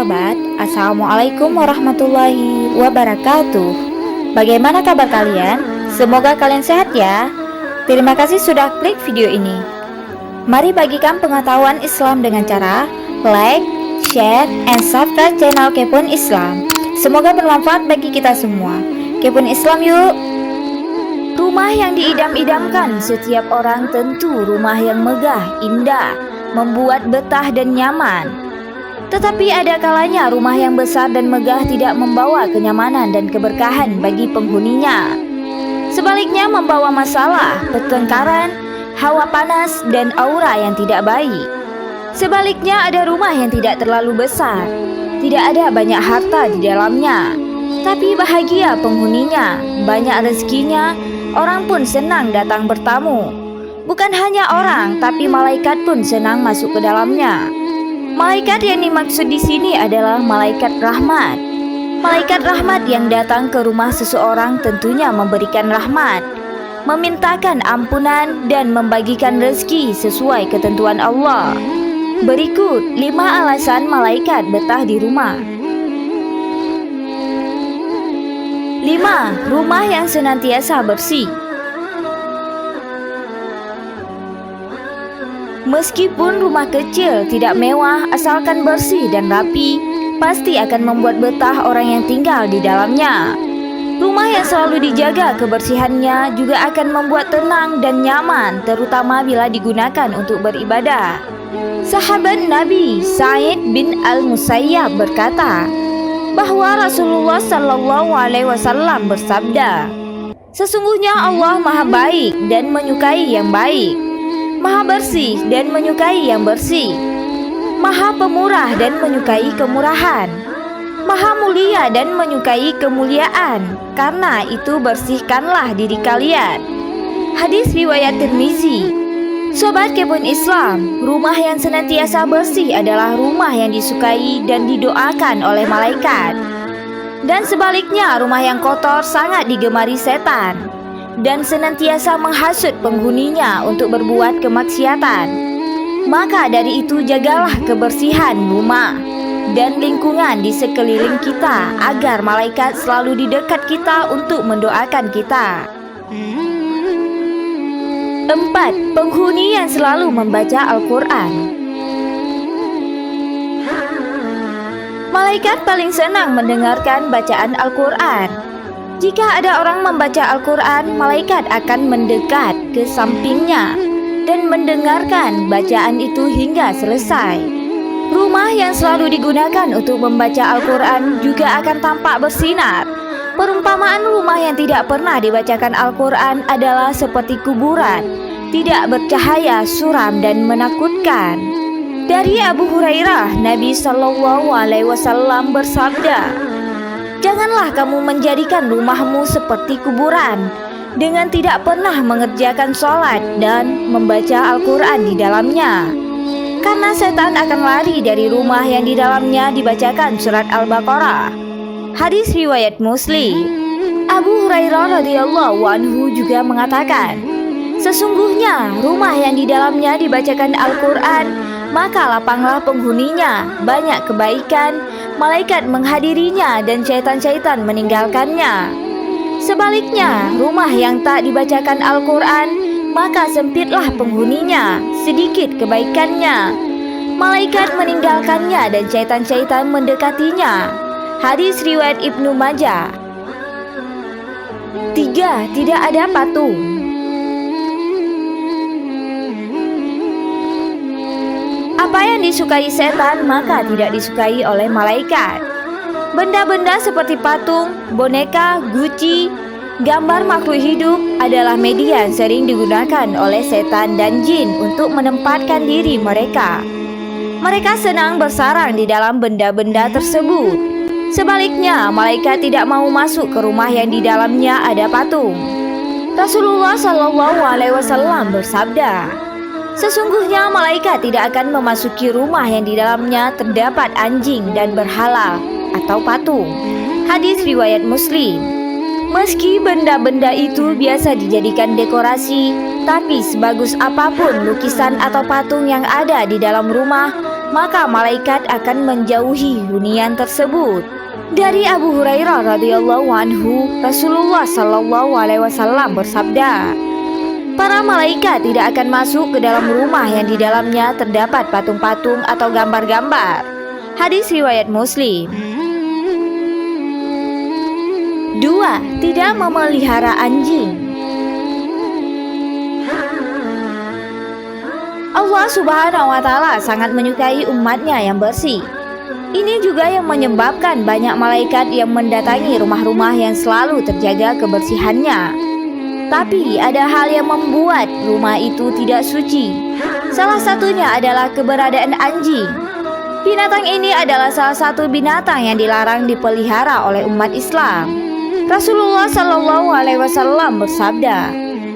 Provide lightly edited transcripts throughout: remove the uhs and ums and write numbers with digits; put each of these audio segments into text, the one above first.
sahabat, Assalamualaikum warahmatullahi wabarakatuh. Bagaimana kabar kalian? Semoga kalian sehat ya. Terima kasih sudah klik video ini. Mari bagikan pengetahuan Islam dengan cara like, share, and subscribe channel Kepoin Islam. Semoga bermanfaat bagi kita semua. Kepoin Islam yuk. Rumah yang diidam-idamkan setiap orang tentu rumah yang megah, indah, membuat betah dan nyaman. Tetapi ada kalanya rumah yang besar dan megah tidak membawa kenyamanan dan keberkahan bagi penghuninya. Sebaliknya membawa masalah, pertengkaran, hawa panas, dan aura yang tidak baik. Sebaliknya ada rumah yang tidak terlalu besar, tidak ada banyak harta di dalamnya, tapi bahagia penghuninya, banyak rezekinya, orang pun senang datang bertamu. Bukan hanya orang, tapi malaikat pun senang masuk ke dalamnya. Malaikat yang dimaksud di sini adalah malaikat rahmat. Malaikat rahmat yang datang ke rumah seseorang tentunya memberikan rahmat, memintakan ampunan dan membagikan rezeki sesuai ketentuan Allah. Berikut 5 alasan malaikat betah di rumah. 5. Rumah yang senantiasa bersih. Meskipun rumah kecil tidak mewah, asalkan bersih dan rapi, pasti akan membuat betah orang yang tinggal di dalamnya. Rumah yang selalu dijaga kebersihannya juga akan membuat tenang dan nyaman, terutama bila digunakan untuk beribadah. Sahabat Nabi Sa'id bin Al-Musayyab berkata bahwa Rasulullah SAW bersabda, "Sesungguhnya Allah Maha Baik dan menyukai yang baik, Maha bersih dan menyukai yang bersih, Maha pemurah dan menyukai kemurahan, Maha mulia dan menyukai kemuliaan. Karena itu bersihkanlah diri kalian." Hadis riwayat Tirmizi. Sobat Kepoin Islam, rumah yang senantiasa bersih adalah rumah yang disukai dan didoakan oleh malaikat. Dan sebaliknya, rumah yang kotor sangat digemari setan dan senantiasa menghasut penghuninya untuk berbuat kemaksiatan. Maka dari itu jagalah kebersihan rumah dan lingkungan di sekeliling kita agar malaikat selalu di dekat kita untuk mendoakan kita. 4. Penghuni yang selalu membaca Al-Quran. Malaikat paling senang mendengarkan bacaan Al-Quran. Jika ada orang membaca Al-Quran, malaikat akan mendekat ke sampingnya dan mendengarkan bacaan itu hingga selesai. Rumah yang selalu digunakan untuk membaca Al-Quran juga akan tampak bersinar. Perumpamaan rumah yang tidak pernah dibacakan Al-Quran adalah seperti kuburan, tidak bercahaya, suram dan menakutkan. Dari Abu Hurairah, Nabi SAW bersabda, "Janganlah kamu menjadikan rumahmu seperti kuburan dengan tidak pernah mengerjakan sholat dan membaca Al-Quran di dalamnya. Karena setan akan lari dari rumah yang di dalamnya dibacakan surat Al-Baqarah." Hadis riwayat Muslim. Abu Hurairah radhiyallahu anhu juga mengatakan, "Sesungguhnya rumah yang di dalamnya dibacakan Al-Quran, maka lapanglah penghuninya, banyak kebaikan, malaikat menghadirinya dan syaitan-syaitan meninggalkannya. Sebaliknya, rumah yang tak dibacakan Al-Quran, maka sempitlah penghuninya, sedikit kebaikannya, malaikat meninggalkannya dan syaitan-syaitan mendekatinya." Hadis riwayat Ibnu Majah. 3. Tidak ada patung. Apa yang disukai setan maka tidak disukai oleh malaikat. Benda-benda seperti patung, boneka, guci, gambar makhluk hidup adalah media yang sering digunakan oleh setan dan jin untuk menempatkan diri mereka. Mereka senang bersarang di dalam benda-benda tersebut. Sebaliknya, malaikat tidak mau masuk ke rumah yang di dalamnya ada patung. Rasulullah SAW bersabda, "Sesungguhnya malaikat tidak akan memasuki rumah yang di dalamnya terdapat anjing dan berhala atau patung." Hadis riwayat Muslim. Meski benda-benda itu biasa dijadikan dekorasi, tapi sebagus apapun lukisan atau patung yang ada di dalam rumah, maka malaikat akan menjauhi hunian tersebut. Dari Abu Hurairah radhiyallahu anhu, Rasulullah shallallahu alaihi wasallam bersabda, para malaikat tidak akan masuk ke dalam rumah yang di dalamnya terdapat patung-patung atau gambar-gambar. Hadis riwayat Muslim. 2. Tidak memelihara anjing. Allah Subhanahu wa Ta'ala sangat menyukai umatnya yang bersih. Ini juga yang menyebabkan banyak malaikat yang mendatangi rumah-rumah yang selalu terjaga kebersihannya. Tapi ada hal yang membuat rumah itu tidak suci. Salah satunya adalah keberadaan anjing. Binatang ini adalah salah satu binatang yang dilarang dipelihara oleh umat Islam. Rasulullah Shallallahu Alaihi Wasallam bersabda,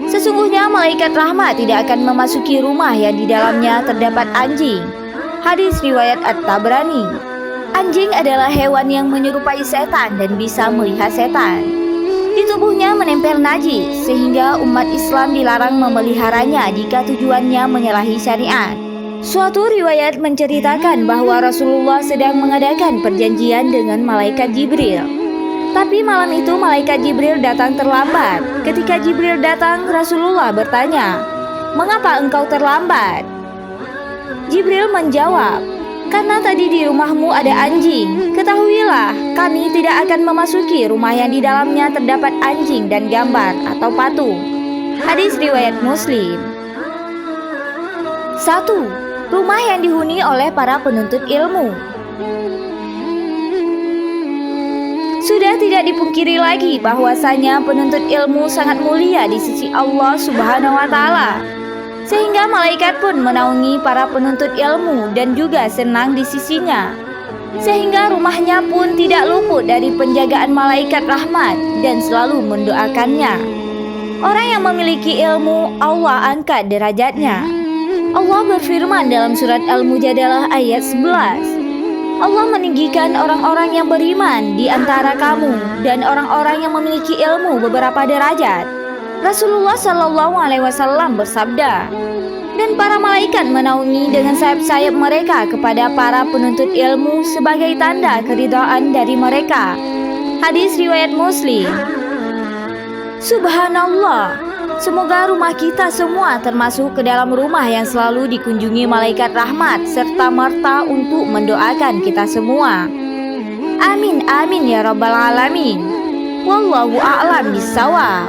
sesungguhnya malaikat rahmat tidak akan memasuki rumah yang di dalamnya terdapat anjing. Hadis riwayat At-Tabrani. Anjing adalah hewan yang menyerupai setan dan bisa melihat setan. Di tubuhnya menempel najis, sehingga umat Islam dilarang memeliharanya jika tujuannya menyalahi syariat. Suatu riwayat menceritakan bahwa Rasulullah sedang mengadakan perjanjian dengan malaikat Jibril. Tapi malam itu malaikat Jibril datang terlambat. Ketika Jibril datang, Rasulullah bertanya, "Mengapa engkau terlambat?" Jibril menjawab, "Karena tadi di rumahmu ada anjing. Ketahuilah, kami tidak akan memasuki rumah yang di dalamnya terdapat anjing dan gambar atau patung." Hadis riwayat Muslim. 1. Rumah yang dihuni oleh para penuntut ilmu. Sudah tidak dipungkiri lagi bahwasanya penuntut ilmu sangat mulia di sisi Allah Subhanahu wa Ta'ala, sehingga malaikat pun menaungi para penuntut ilmu dan juga senang di sisinya, sehingga rumahnya pun tidak luput dari penjagaan malaikat rahmat dan selalu mendoakannya. Orang yang memiliki ilmu, Allah angkat derajatnya. Allah berfirman dalam surat Al-Mujadalah ayat 11, Allah meninggikan orang-orang yang beriman di antara kamu dan orang-orang yang memiliki ilmu beberapa derajat. Rasulullah Shallallahu Alaihi Wasallam bersabda, dan para malaikat menaungi dengan sayap-sayap mereka kepada para penuntut ilmu sebagai tanda keridhaan dari mereka. Hadis riwayat Muslim. Subhanallah. Semoga rumah kita semua termasuk ke dalam rumah yang selalu dikunjungi malaikat rahmat serta merta untuk mendoakan kita semua. Amin amin ya rabbal alamin. Wallahu a'lam bishawab.